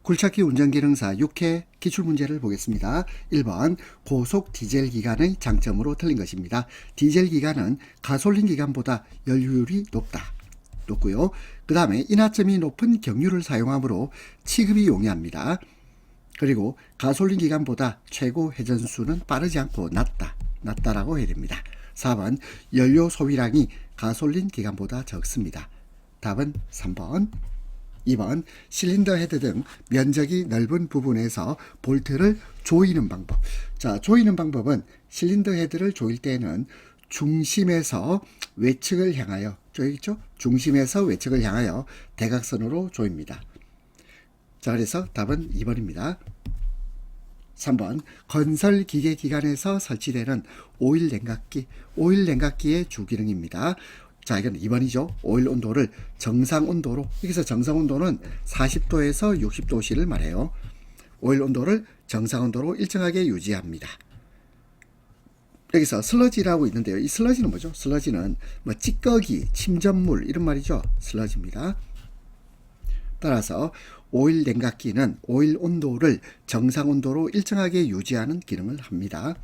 굴착기 운전기능사 6회 기출문제를 보겠습니다. 1번 고속 디젤 기관의 장점으로 틀린 것입니다. 디젤 기관은 가솔린 기관보다 연료율이 높고요. 그 다음에 인하점이 높은 경유를 사용하므로 취급이 용이합니다. 그리고 가솔린 기관보다 최고 회전수는 빠르지 않고 낮다라고 해야 됩니다. 4번 연료 소비량이 가솔린 기관보다 적습니다. 답은 3번. 2번 실린더 헤드 등 면적이 넓은 부분에서 볼트를 조이는 방법. 자, 조이는 방법은 실린더 헤드를 조일 때는 중심에서 외측을 향하여 조이겠죠? 중심에서 외측을 향하여 대각선으로 조입니다. 자, 그래서 답은 2번입니다. 3번 건설 기계 기관에서 설치되는 오일 냉각기. 오일 냉각기의 주기능입니다. 자, 이건 2번이죠. 오일 온도를 정상 온도로, 여기서 정상 온도는 40도에서 60도씨를 말해요. 오일 온도를 정상 온도로 일정하게 유지합니다. 여기서 슬러지라고 있는데요. 이 슬러지는 뭐죠? 슬러지는 뭐 찌꺼기, 침전물 이런 말이죠. 슬러지입니다. 따라서 오일 냉각기는 오일 온도를 정상 온도로 일정하게 유지하는 기능을 합니다.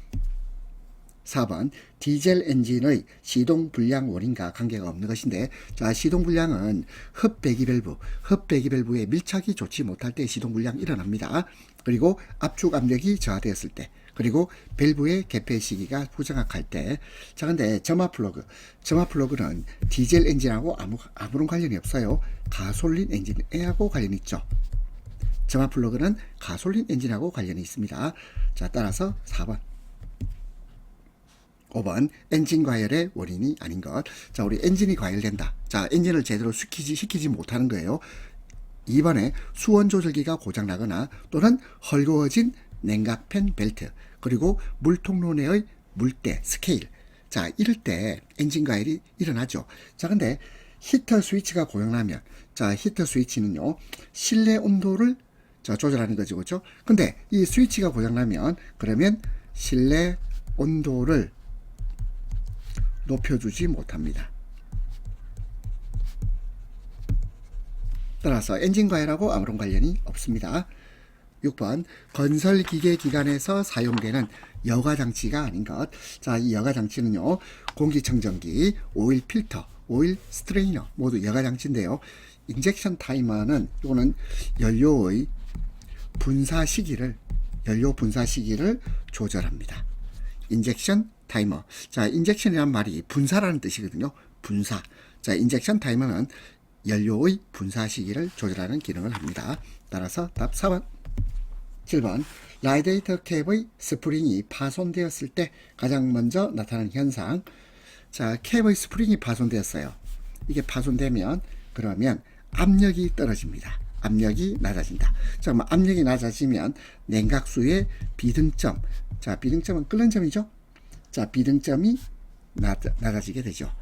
4번 디젤 엔진의 시동 불량 원인과 관계가 없는 것인데, 자, 시동 불량은 흡배기 밸브의 밀착이 좋지 못할 때 시동 불량이 일어납니다. 그리고 압축 압력이 저하되었을 때, 그리고 밸브의 개폐 시기가 부정확할 때. 자, 근데 점화 플러그는 디젤 엔진하고 아무런 관련이 없어요. 가솔린 엔진하고 관련이 있죠. 점화 플러그는 가솔린 엔진하고 관련이 있습니다. 자, 따라서 4번. 5번 엔진 과열의 원인이 아닌 것. 자, 우리 엔진이 과열된다. 자, 엔진을 제대로 시키지 못하는 거예요. 2번에 수원 조절기가 고장나거나 또는 헐거워진 냉각팬 벨트, 그리고 물통로 내의 물때 스케일. 자, 이럴 때 엔진 과열이 일어나죠. 자, 근데 히터 스위치가 고장나면, 자, 히터 스위치는요 실내 온도를 조절하는 거죠, 그렇죠? 근데 이 스위치가 고장나면, 그러면 실내 온도를 높여주지 못합니다. 따라서 엔진 과열하고 아무런 관련이 없습니다. 6번 건설기계 기관에서 사용되는 여과장치가 아닌 것. 자, 이 여과장치는요 공기청정기, 오일 필터, 오일 스트레이너 모두 여과장치인데요. 인젝션 타이머는 이거는 연료 분사 시기를 조절합니다. 인젝션 타이머. 자, 인젝션이란 말이 분사라는 뜻이거든요. 분사. 자, 인젝션 타이머는 연료의 분사 시기를 조절하는 기능을 합니다. 따라서 답 4번. 7번 라디에이터 캡의 스프링이 파손되었을 때 가장 먼저 나타나는 현상. 자, 캡의 스프링이 파손되었어요. 이게 파손되면 그러면 압력이 떨어집니다. 압력이 낮아진다. 자, 그럼 압력이 낮아지면 냉각수의 비등점. 자, 비등점은 끓는 점이죠. 자, 비등점이 낮아지게 되죠.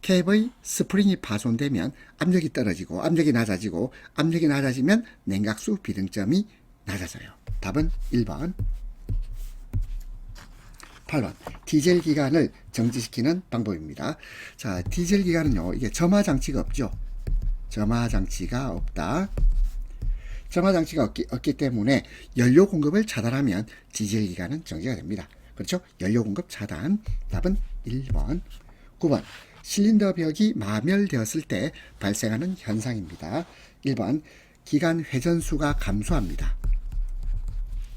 캡의 스프링이 파손되면 압력이 떨어지고, 압력이 낮아지면 냉각수 비등점이 낮아져요. 답은 1번. 8번 디젤 기관을 정지시키는 방법입니다. 자, 디젤 기관은요 이게 점화 장치가 없죠. 점화 장치가 없다. 점화 장치가 없기 때문에 연료 공급을 차단하면 디젤 기관은 정지가 됩니다. 그렇죠? 연료 공급 차단. 답은 1번. 9번 실린더 벽이 마멸되었을 때 발생하는 현상입니다. 1번 기관 회전수가 감소합니다.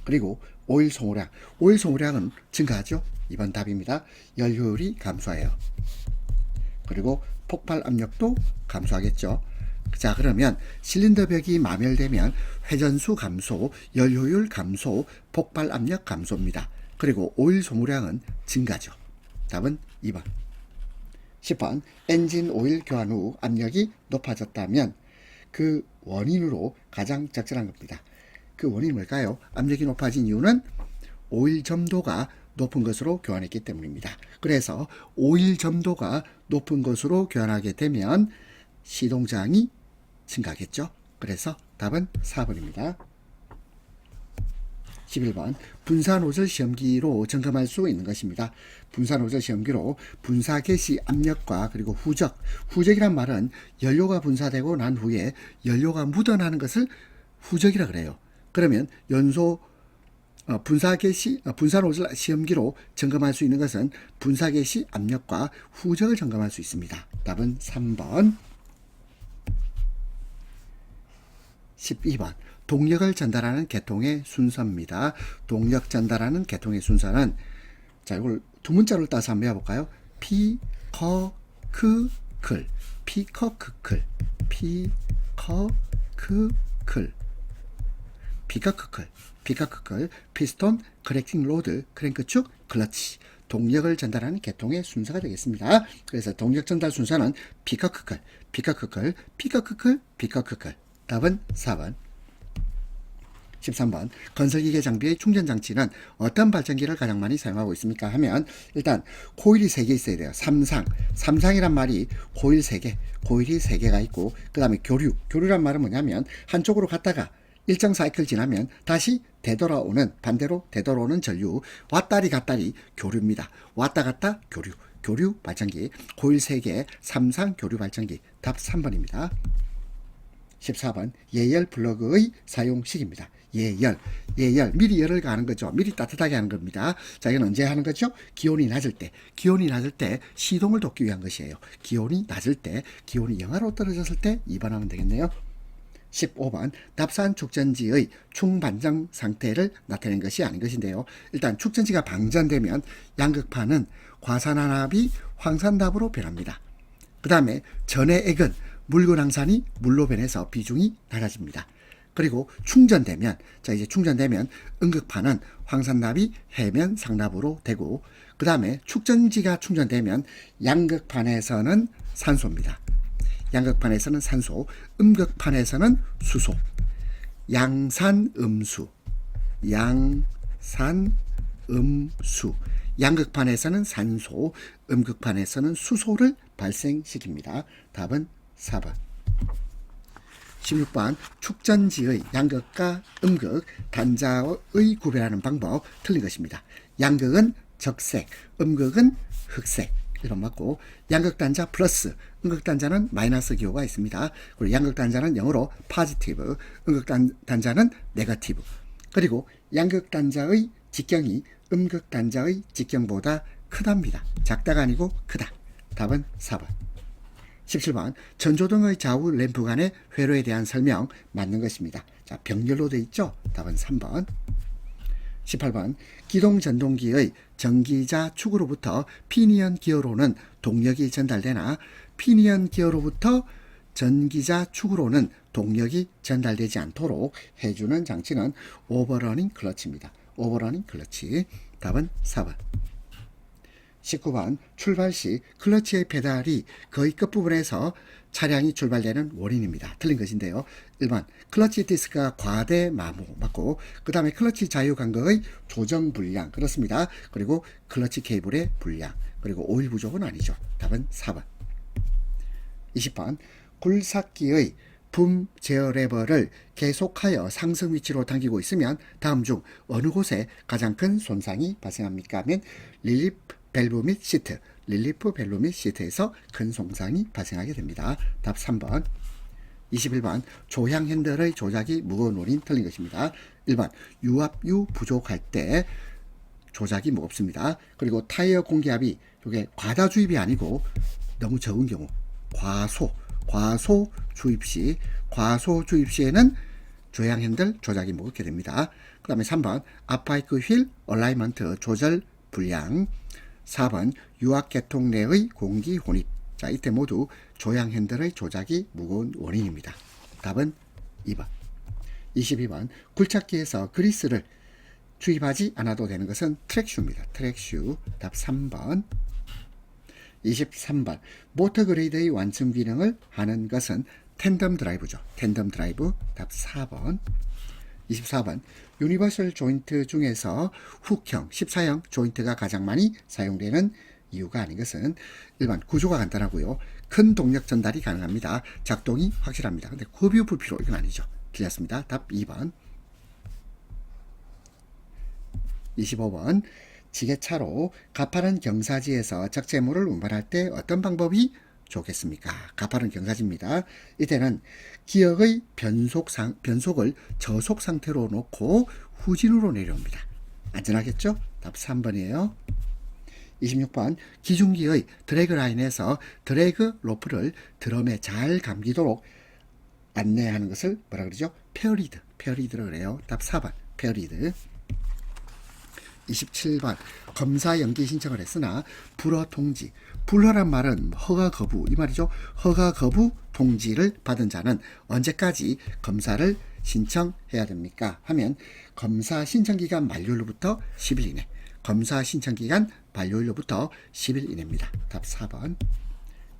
그리고 오일 소모량은 증가하죠. 2번 답입니다. 연료율이 감소해요. 그리고 폭발 압력도 감소하겠죠. 자, 그러면 실린더 벽이 마멸되면 회전수 감소, 연료율 감소, 폭발 압력 감소입니다. 그리고 오일 소모량은 증가죠. 답은 2번. 10번 엔진 오일 교환 후 압력이 높아졌다면 그 원인으로 가장 적절한 겁니다. 그 원인이 뭘까요? 압력이 높아진 이유는 오일 점도가 높은 것으로 교환했기 때문입니다. 그래서 오일 점도가 높은 것으로 교환하게 되면 시동장이 증가하겠죠. 그래서 답은 4번입니다. 11번 분사노즐 시험기로 점검할 수 있는 것입니다. 분사노즐 시험기로 분사 개시 압력과 그리고 후적이란 말은 연료가 분사되고 난 후에 연료가 묻어나는 것을 후적이라 그래요. 그러면 연소 분사 개시 분사 노즐 시험기로 점검할 수 있는 것은 분사 개시 압력과 후적을 점검할 수 있습니다. 답은 3번. 12번. 동력을 전달하는 계통의 순서입니다. 동력 전달하는 계통의 순서는, 자, 이걸 두 문자로 따서 한번 해볼까요? 피커크클, 피커크클, 피커크클, 피커크클, 피커크클, 피스톤, 커넥팅 로드, 크랭크축, 클러치. 동력을 전달하는 계통의 순서가 되겠습니다. 그래서 동력 전달 순서는 피커크클, 피커크클, 피커크클, 피커크클. 답은 4번. 13번. 건설기계 장비의 충전장치는 어떤 발전기를 가장 많이 사용하고 있습니까? 하면 일단 코일이 3개 있어야 돼요. 삼상이란 말이 코일 3개, 코일이 3개가 있고, 그 다음에 교류란 말은 뭐냐면 한쪽으로 갔다가 일정 사이클 지나면 다시 되돌아오는, 반대로 되돌아오는 전류, 왔다리 갔다리 교류입니다. 왔다 갔다 교류 발전기, 코일 3개, 삼상 교류 발전기. 답 3번입니다. 14번. 예열 플러그의 사용식입니다. 예열, 미리 열을 가하는 거죠. 미리 따뜻하게 하는 겁니다. 자, 이건 언제 하는 거죠? 기온이 낮을 때 시동을 돕기 위한 것이에요. 기온이 낮을 때, 기온이 영하로 떨어졌을 때 2번 하면 되겠네요. 15번. 답산 축전지의 충반정 상태를 나타낸 것이 아닌 것인데요. 일단 축전지가 방전되면 양극판은 과산화합이 황산답으로 변합니다. 그 다음에 전해 액은 물근황산이 물로 변해서 비중이 낮아집니다. 그리고 충전되면, 자, 이제 충전되면 음극판은 황산납이 해면 상납으로 되고, 그 다음에 축전지가 충전되면 양극판에서는 산소입니다. 양극판에서는 산소, 음극판에서는 수소. 양산음수. 양극판에서는 산소, 음극판에서는 수소를 발생시킵니다. 답은 4번. 16번. 축전지의 양극과 음극, 단자의 구별하는 방법 틀린 것입니다. 양극은 적색, 음극은 흑색. 이런 맞고, 양극 단자 플러스, 음극 단자는 마이너스 기호가 있습니다. 그리고 양극 단자는 영어로 포지티브, 음극 단자는 네거티브. 그리고 양극 단자의 직경이 음극 단자의 직경보다 크답니다. 작다가 아니고 크다. 답은 4번. 17번. 전조등의 좌우 램프 간의 회로에 대한 설명 맞는 것입니다. 자, 병렬로 되어 있죠? 답은 3번. 18번. 기동전동기의 전기자 축으로부터 피니언 기어로는 동력이 전달되나 피니언 기어로부터 전기자 축으로는 동력이 전달되지 않도록 해주는 장치는 오버러닝 클러치입니다. 오버러닝 클러치. 답은 4번. 19번. 출발 시 클러치의 페달이 거의 끝부분에서 차량이 출발되는 원인입니다. 틀린 것인데요. 1번. 클러치 디스크가 과대 마모 맞고, 그 다음에 클러치 자유간격의 조정 불량, 그렇습니다. 그리고 클러치 케이블의 불량, 그리고 오일 부족은 아니죠. 답은 4번. 20번. 굴삭기의 붐 제어 레버를 계속하여 상승 위치로 당기고 있으면 다음 중 어느 곳에 가장 큰 손상이 발생합니까? 하면 릴리프 밸브 및 시트에서 큰 손상이 발생하게 됩니다. 답 3번. 21번. 조향 핸들의 조작이 무거운 원인 틀린 것입니다. 1번. 유압유 부족할 때 조작이 무겁습니다. 그리고 타이어 공기압이 이게 과다 주입이 아니고 너무 적은 경우, 과소 주입 시에는 조향 핸들 조작이 무겁게 됩니다. 그 다음에 3번. 앞바이크 휠 얼라이먼트 조절 불량. 4번. 유압계통 내의 공기 혼입. 자, 이때 모두 조향 핸들의 조작이 무거운 원인입니다. 답은 2번. 22번. 굴착기에서 그리스를 주입하지 않아도 되는 것은 트랙슈입니다. 트랙슈. 답 3번. 23번. 모터 그레이드의 완충 기능을 하는 것은 텐덤 드라이브죠. 텐덤 드라이브. 답 4번. 24번. 유니버설 조인트 중에서 훅형, 14형 조인트가 가장 많이 사용되는 이유가 아닌 것은 1번. 구조가 간단하고요. 큰 동력 전달이 가능합니다. 작동이 확실합니다. 근데 급유 불필요, 이건 아니죠. 틀렸습니다. 답 2번. 25번. 지게차로 가파른 경사지에서 적재물을 운반할 때 어떤 방법이 좋겠습니까? 가파른 경사지입니다. 이때는 기역의 변속을 저속 상태로 놓고 후진으로 내려옵니다. 안전하겠죠? 답 3번이에요. 26번 기중기의 드래그 라인에서 드래그 로프를 드럼에 잘 감기도록 안내하는 것을 뭐라 그러죠? 페어리드라고 그래요. 답 4번 페어리드. 27번 검사 연기 신청을 했으나 불허 통지. 불허란 말은 허가 거부 이 말이죠. 허가 거부 통지를 받은 자는 언제까지 검사를 신청해야 됩니까? 하면 검사 신청기간 만료일로부터 10일 이내. 검사 신청기간 만료일로부터 10일 이내입니다. 답 4번.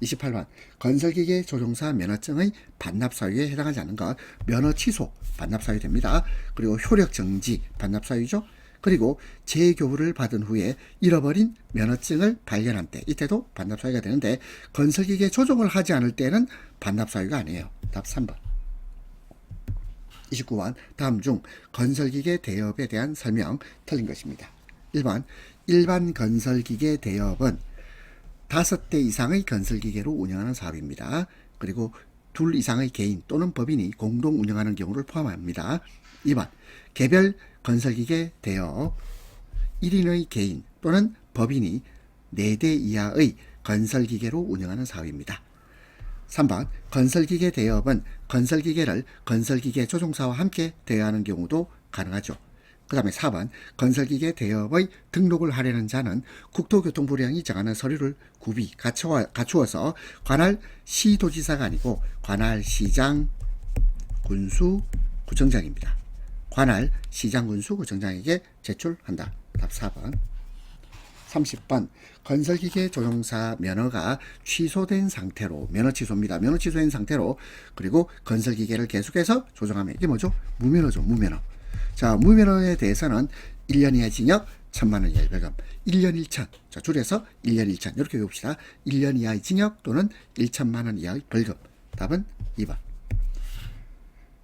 28번 건설기계 조종사 면허증의 반납 사유에 해당하지 않는 것 면허 취소 반납 사유 됩니다. 그리고 효력 정지 반납 사유죠. 그리고 재교부를 받은 후에 잃어버린 면허증을 발견한 때 이때도 반납 사유가 되는데 건설기계 조종을 하지 않을 때는 반납 사유가 아니에요. 답 3번. 29번 다음 중 건설기계 대여업에 대한 설명 틀린 것입니다. 1번 일반 건설기계 대여업은 5대 이상의 건설기계로 운영하는 사업입니다. 그리고 2 이상의 개인 또는 법인이 공동 운영하는 경우를 포함합니다. 2번 개별 건설기계 대여업 1인의 개인 또는 법인이 4대 이하의 건설기계로 운영하는 사업입니다. 3번 건설기계 대여업은 건설기계를 건설기계 조종사와 함께 대여하는 경우도 가능하죠. 그 다음에 4번 건설기계 대여업의 등록을 하려는 자는 국토교통부령이 정하는 서류를 구비 갖추어서 관할 시도지사가 아니고 관할 시장 군수 구청장입니다. 관할 시장 군수 구청장에게 제출한다. 답 4번. 30번 건설기계 조종사 면허가 취소된 상태로 면허 취소입니다. 면허 취소된 상태로 그리고 건설기계를 계속해서 조종하면 이게 뭐죠? 무면허죠. 무면허. 자, 무면허에 대해서는 1년 이하 징역 1,000만 원 이하의 벌금 1년 1천 자 줄여서 1년 1천 이렇게 외웁시다. 1년 이하의 징역 또는 1,000만 원 이하의 벌금. 답은 2번.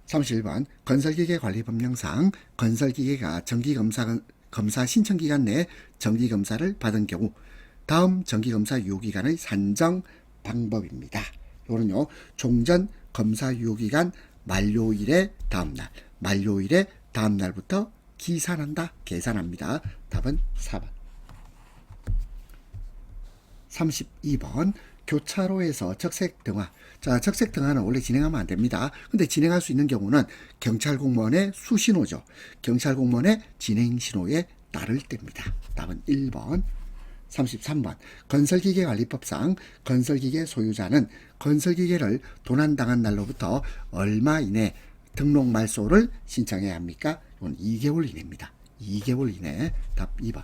31번 건설기계 관리법령상 건설기계가 정기검사 신청기간 내에 정기검사를 받은 경우 다음 정기검사 유효기간의 산정 방법입니다. 이거는요 종전 검사 유효기간 만료일의 다음날부터 계산합니다. 답은 4번. 32번 교차로에서 적색 등화. 자, 적색 등화는 원래 진행하면 안 됩니다. 근데 진행할 수 있는 경우는 경찰 공무원의 수신호죠. 경찰 공무원의 진행 신호에 따를 때입니다. 답은 1번. 33번 건설기계관리법상 건설기계 소유자는 건설기계를 도난당한 날로부터 얼마 이내 등록 말소를 신청해야 합니까? 이건 2개월 이내입니다. 2개월 이내. 답 2번.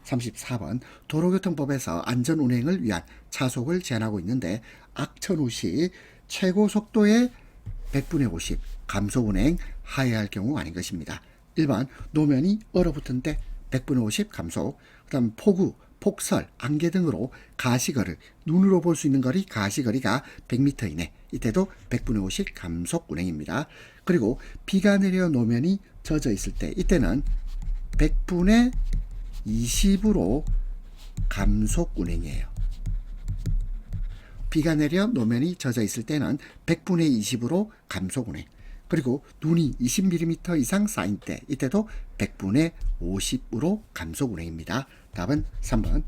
34번 도로교통법에서 안전운행을 위한 차속을 제한하고 있는데 악천후 시 최고 속도의 100분의 50 감속운행 하여야 할 경우 아닌 것입니다. 1번 노면이 얼어붙은 때 100분의 50 감속. 그 다음 폭우, 폭설, 안개 등으로 가시거리 눈으로 볼 수 있는 거리 가시거리가 100m 이내 이때도 100분의 50 감속 운행입니다. 그리고 비가 내려 노면이 젖어 있을 때 이때는 100분의 20으로 감속 운행이에요. 비가 내려 노면이 젖어 있을 때는 100분의 20으로 감속 운행. 그리고 눈이 20mm 이상 쌓인 때 이때도 100분의 50으로 감속 운행입니다. 답은 3번.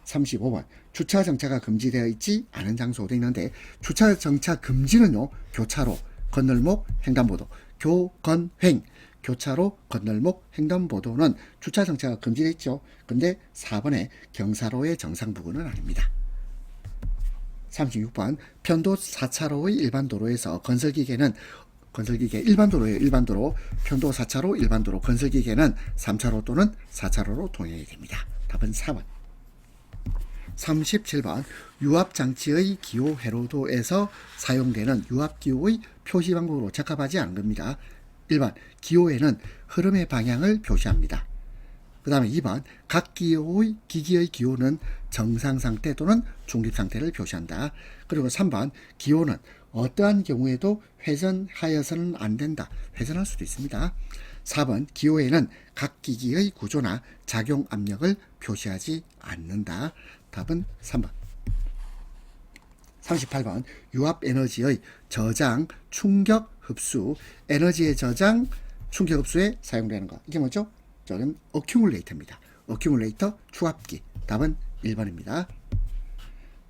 35번 주차 정차가 금지되어 있지 않은 장소도 있는데 주차 정차 금지는요 교차로, 건널목, 횡단보도, 교건횡 교차로, 건널목, 횡단보도는 주차 정차가 금지되어 있죠. 근데 4번에 경사로의 정상 부근은 아닙니다. 36번 편도 4차로의 일반도로에서 건설기계 일반도로예요. 일반도로 편도 4차로 일반도로 건설기계는 3차로 또는 4차로로 통행이 됩니다. 답은 4번. 37번 유압장치의 기호 회로도에서 사용되는 유압기호의 표시 방법으로 적합하지 않은 겁니다. 1번 기호에는 흐름의 방향을 표시합니다. 그 다음에 2번 각 기기의 기호는 정상상태 또는 중립상태를 표시한다. 그리고 3번 기호는 어떠한 경우에도 회전하여서는 안 된다. 회전할 수도 있습니다. 4번 기호에는 각 기기의 구조나 작용 압력을 표시하지 않는다. 답은 3번. 38번 유압 에너지의 저장, 충격, 흡수, 에너지의 저장, 충격 흡수에 사용되는 것. 이게 뭐죠? 저는 어큐뮬레이터입니다. 어큐뮬레이터 추압기. 답은 1번입니다.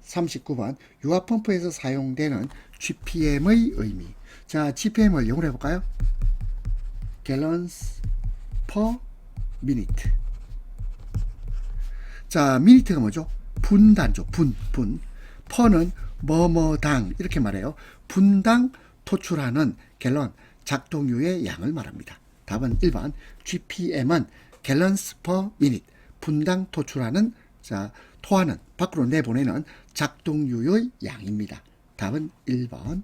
39번 유압 펌프에서 사용되는 GPM의 의미. 자, GPM을 영어로 해볼까요? gallons per minute. 자, 미니트가 뭐죠? 분단죠. 분. 퍼는 뭐뭐당 이렇게 말해요. 분당 토출하는 갤런 작동유의 양을 말합니다. 답은 1번. GPM은 gallons per minute. 분당 토출하는, 자, 토하는, 밖으로 내보내는 작동유의 양입니다. 답은 1번.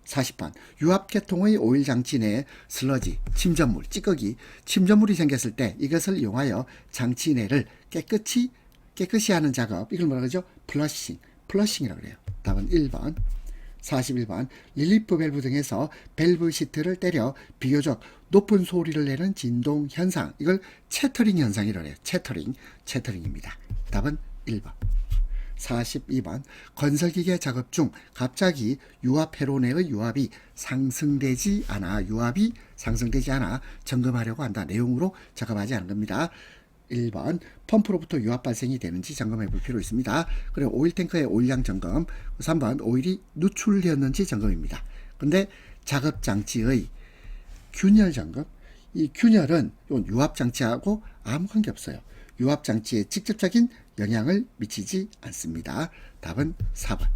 40번 유압계통의 오일 장치 내에 슬러지, 침전물, 찌꺼기, 침전물이 생겼을 때 이것을 이용하여 장치 내를 깨끗이 하는 작업, 이걸 뭐라 그러죠? 플러싱이라고 그래요. 답은 1번. 41번 릴리프 밸브 등에서 밸브 시트를 때려 비교적 높은 소리를 내는 진동 현상, 이걸 채터링 현상이라고 해요. 채터링입니다. 답은 1번. 42번 건설기계 작업 중 갑자기 유압 회로내의 유압이 상승되지 않아 점검하려고 한다. 내용으로 작업하지 않은 겁니다. 1번 펌프로부터 유압 발생이 되는지 점검해 볼 필요 있습니다. 그리고 오일 탱크의 오일량 점검. 3번 오일이 누출되었는지 점검입니다. 근데 작업 장치의 균열 점검. 이 균열은 유압 장치하고 아무 관계 없어요. 유압 장치에 직접적인 영향을 미치지 않습니다. 답은 4번.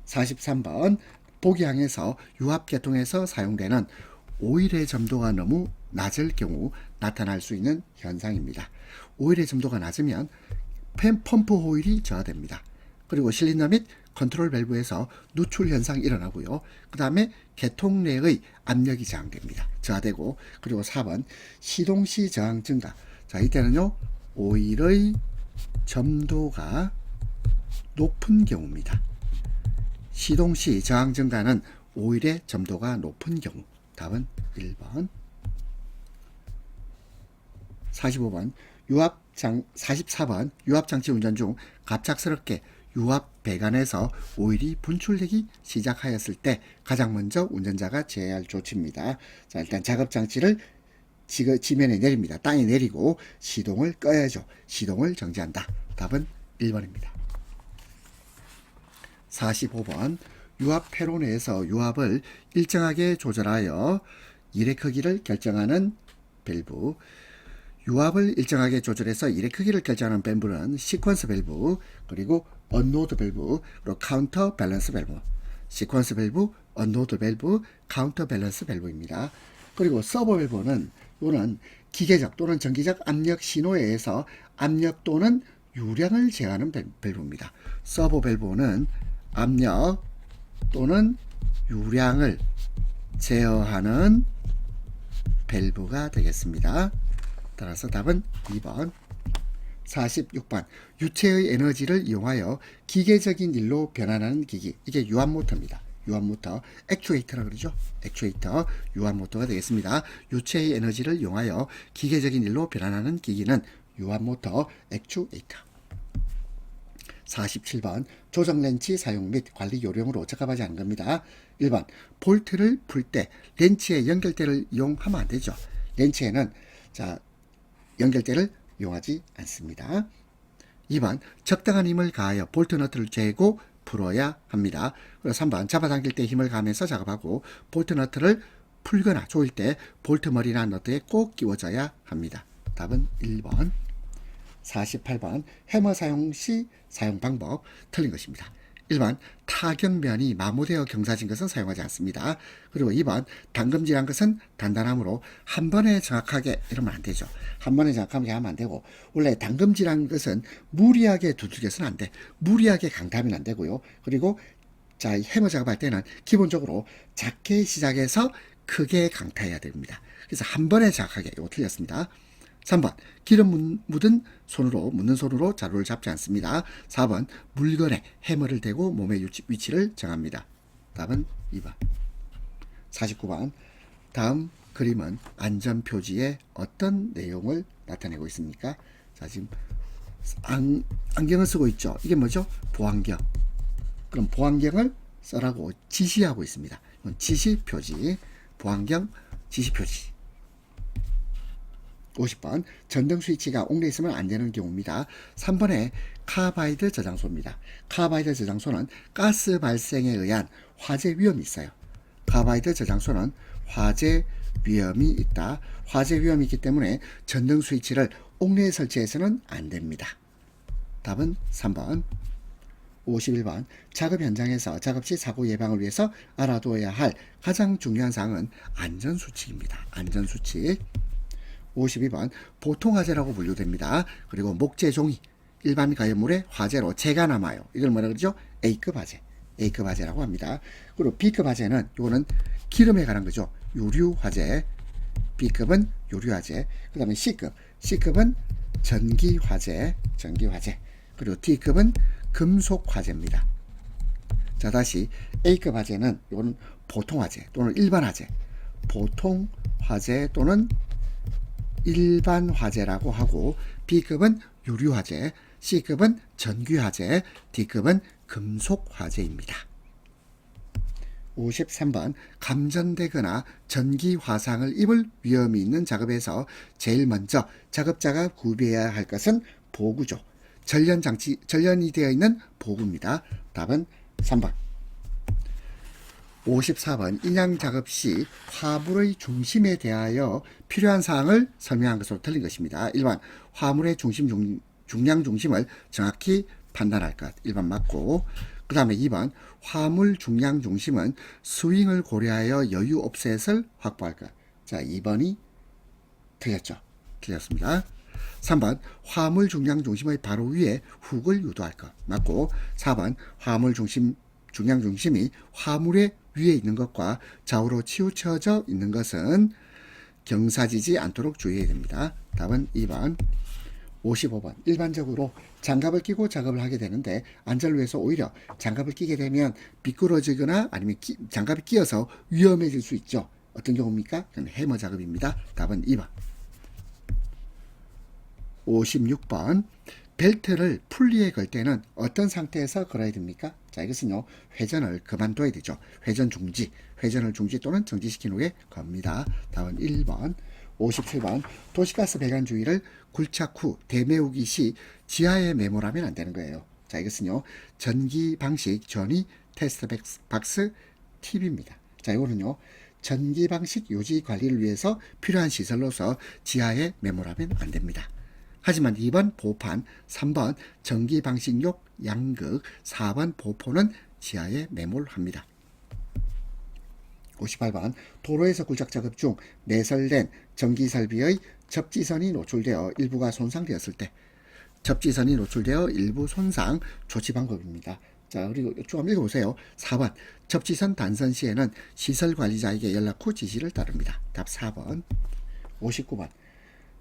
43번 복양에서 유압계통에서 사용되는 오일의 점도가 너무 낮을 경우 나타날 수 있는 현상입니다. 오일의 점도가 낮으면 펌프 호일이 저하됩니다. 그리고 실린더 및 컨트롤 밸브에서 누출 현상이 일어나고요. 그 다음에 계통 내의 압력이 저하되고, 그리고 4번 시동시 저항 증가. 자, 이때는요 오일의 점도가 높은 경우입니다. 시동시 저항 증가는 오일의 점도가 높은 경우. 답은 1번. 44번 유압장치 운전 중 갑작스럽게 유압 배관에서 오일이 분출되기 시작하였을 때 가장 먼저 운전자가 제어할 조치입니다. 자, 일단 작업장치를 지면에 내립니다. 땅에 내리고 시동을 꺼야죠. 시동을 정지한다. 답은 1번입니다. 45번 유압 회로 내에서 유압을 일정하게 조절하여 일의 크기를 결정하는 밸브. 유압을 일정하게 조절해서 일의 크기를 결정하는 밸브는 시퀀스 밸브, 그리고 언로드 밸브, 그리고 카운터 밸런스 밸브. 시퀀스 밸브, 언로드 밸브, 카운터 밸런스 밸브입니다. 그리고 서버 밸브는 이거는 기계적 또는 전기적 압력 신호에 의해서 압력 또는 유량을 제어하는 밸브입니다. 서버 밸브는 압력 또는 유량을 제어하는 밸브가 되겠습니다. 따라서 답은 2번. 46번 유체의 에너지를 이용하여 기계적인 일로 변환하는 기기. 이게 유압모터입니다. 유압모터, 액추에이터라고 그러죠. 액추에이터, 유압모터가 되겠습니다. 유체의 에너지를 이용하여 기계적인 일로 변환하는 기기는 유압모터, 액추에이터. 47번 조정 렌치 사용 및 관리 요령으로 적합하지 않은 겁니다. 1번 볼트를 풀 때 렌치의 연결대를 이용하면 안 되죠. 렌치에는 연결대를 이용하지 않습니다. 2번 적당한 힘을 가하여 볼트 너트를 재고 풀어야 합니다. 그리고 3번 잡아당길 때 힘을 가하면서 작업하고 볼트 너트를 풀거나 조일 때 볼트 머리나 너트에 꼭 끼워져야 합니다. 답은 1번. 48번 해머 사용 시 사용 방법 틀린 것입니다. 1번 타격면이 마모되어 경사진 것은 사용하지 않습니다. 그리고 2번 당금질한 것은 단단하므로 한 번에 정확하게 이러면 안 되죠. 한 번에 정확하게 하면 안 되고, 원래 당금질한 것은 무리하게 두들겨서는 안 돼. 무리하게 강타하면 안 되고요. 그리고 해머 작업할 때는 기본적으로 작게 시작해서 크게 강타해야 됩니다. 그래서 한 번에 정확하게, 이거 틀렸습니다. 3번 기름 묻는 손으로 자루를 잡지 않습니다. 4번 물건에 해머를 대고 몸의 위치를 정합니다. 답은 2번. 49번 다음 그림은 안전표지에 어떤 내용을 나타내고 있습니까? 자, 지금 안경을 쓰고 있죠. 이게 뭐죠? 보안경. 그럼 보안경을 써라고 지시하고 있습니다. 이건 지시표지. 보안경 지시표지. 50번 전등 스위치가 옥내에 있으면 안 되는 경우입니다. 3번에 카바이드 저장소입니다. 카바이드 저장소는 가스 발생에 의한 화재 위험이 있어요. 카바이드 저장소는 화재 위험이 있다. 화재 위험이 있기 때문에 전등 스위치를 옥내에 설치해서는 안 됩니다. 답은 3번. 51번 작업 현장에서 작업 시 사고 예방을 위해서 알아둬야 할 가장 중요한 사항은 안전수칙입니다. 안전수칙. 52번 보통 화재라고 분류됩니다. 그리고 목재 종이 일반 가연물에 화재로 재가 남아요. 이걸 뭐라 그러죠? A급 화재. A급 화재라고 합니다. 그리고 B급 화재는 이거는 기름에 관한 거죠. 유류 화재. B급은 유류 화재. 그 다음에 C급. C급은 전기 화재. 전기 화재. 그리고 D급은 금속 화재입니다. 자, 다시 A급 화재는 이거는 보통 화재 또는 일반 화재. 보통 화재 또는 일반 화재라고 하고, B급은 유류 화재, C급은 전기 화재, D급은 금속 화재입니다. 53번 감전되거나 전기 화상을 입을 위험이 있는 작업에서 제일 먼저 작업자가 구비해야 할 것은 보구죠. 전련이 되어 있는 보구입니다. 답은 3번. 54번 인양 작업 시 화물의 중심에 대하여 필요한 사항을 설명한 것으로 틀린 것입니다. 1번 화물의 중량 중심을 정확히 판단할 것. 1번 맞고, 그 다음에 2번 화물 중량 중심은 스윙을 고려하여 여유 옵셋을 확보할 것. 자, 2번이 틀렸죠. 틀렸습니다. 3번 화물 중량 중심의 바로 위에 훅을 유도할 것. 맞고, 4번 화물 중량 중심이 화물의 위에 있는 것과 좌우로 치우쳐져 있는 것은 경사지지 않도록 주의해야 됩니다. 답은 2번. 55번 일반적으로 장갑을 끼고 작업을 하게 되는데 안전을 위해서 오히려 장갑을 끼게 되면 미끄러지거나 아니면 장갑이 끼어서 위험해질 수 있죠. 어떤 경우입니까? 그건 해머 작업입니다. 답은 2번. 56번 벨트를 풀리에 걸 때는 어떤 상태에서 걸어야 됩니까? 자, 이것은요 회전을 그만둬야 되죠. 회전을 중지 또는 정지시킨 후에 겁니다. 답은 1번. 57번 도시가스 배관 주위를 굴착 후 대메우기 시 지하에 매몰하면 안 되는 거예요. 자, 이것은요 전기 방식 전위 테스트 박스 팁입니다. 자, 이거는요 전기 방식 유지 관리를 위해서 필요한 시설로서 지하에 매몰하면 안 됩니다. 하지만 2번 보판, 3번 전기 방식용 양극, 4번 보포는 지하에 매몰합니다. 58번 도로에서 굴착 작업 중 내설된 전기 설비의 접지선이 노출되어 일부가 손상되었을 때, 접지선이 노출되어 일부 손상 조치 방법입니다. 자, 그리고 쭉 한번 읽어보세요. 4번 접지선 단선 시에는 시설 관리자에게 연락 후 지시를 따릅니다. 답 4번. 59번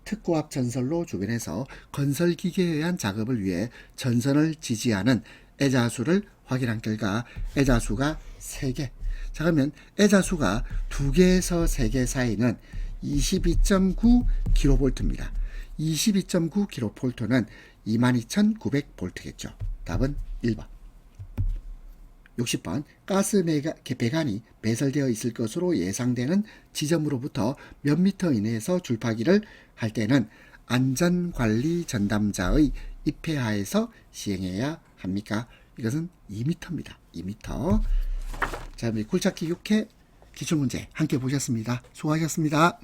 특고압 전선로 주변에서 건설기계에 의한 작업을 위해 전선을 지지하는 애자수를 확인한 결과 애자수가 3개. 자, 그러면 애자수가 2개에서 3개 사이는 22.9kV입니다. 22.9kV는 22,900V겠죠. 답은 1번. 60번 가스 배관이 배설되어 있을 것으로 예상되는 지점으로부터 몇 미터 이내에서 줄파기를 할 때는 안전관리 전담자의 입회하에서 시행해야 합니까? 이것은 2m입니다. 2m. 자, 굴착기 6회 기출문제 함께 보셨습니다. 수고하셨습니다.